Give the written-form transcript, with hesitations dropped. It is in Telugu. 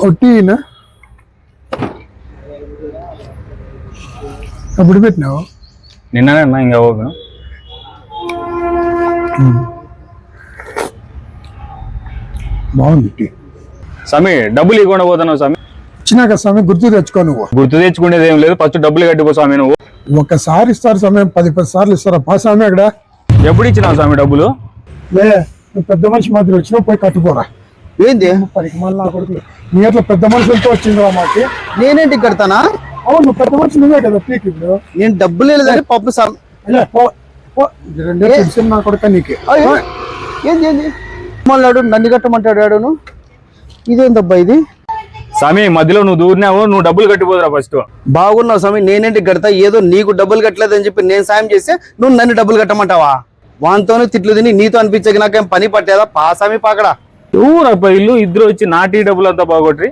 ఒట్టినా ఎప్పుడు పెట్టినావు? నిన్ననే అన్నా ఇంకా ఓపెన్. బాగుంది టీ. స్వామి డబ్బులు ఇవ్వకుండా పోతున్నావు స్వామి. ఇచ్చినాక స్వామి గుర్తు తెచ్చుకో. నువ్వు గుర్తు తెచ్చుకునేది ఏం లేదు, ఫస్ట్ డబ్బులు కట్టిపో స్వామి. నువ్వు ఒకసారి ఇస్తారు సమయం 10 సార్లు ఇస్తారా పా స్వామి? అక్కడ ఎప్పుడు ఇచ్చినావు స్వామి డబ్బులు? లే, నువ్వు పెద్ద మనిషి మాత్రం వచ్చినా పోయి కట్టుకోరా. ఏంది పనికి మళ్ళీ నా కొడుకు నీ అట్లా పెద్ద మనుషులతో వచ్చిందిరా మాకి. నేనేంటి కడతానా? అవును, నువ్వు పెద్ద మనిషి నువ్వే కదా పీక్. ఇప్పుడు నేను డబ్బులు లేదని పప్పు రెండే తెలిసిన నా కొడుక నీకు. ఏంది ఏంది మళ్ళాడు నన్ను కట్టమంటాడు ఆడును. ఇదేందబ్బా ఇది? స్వామి మధ్యలో నువ్వు దూరినావు, నువ్వు డబ్బులు కట్టిపోదురా ఫస్ట్. బాగున్నావు స్వామి, నేనేంటి కడతా? ఏదో నీకు డబ్బులు కట్టలేదని చెప్పి నేను సాయం చేస్తే నువ్వు నన్ను డబ్బులు కట్టమంటావా? వానితోనే తిట్లు తిని నీతో అనిపించక నాకేం పని పట్టేదా? పా స్వామి పాకడా. ఊరప్ప ఇల్లు ఇద్దరు వచ్చి నాటి డబ్బులు అంతా బాగొట్టి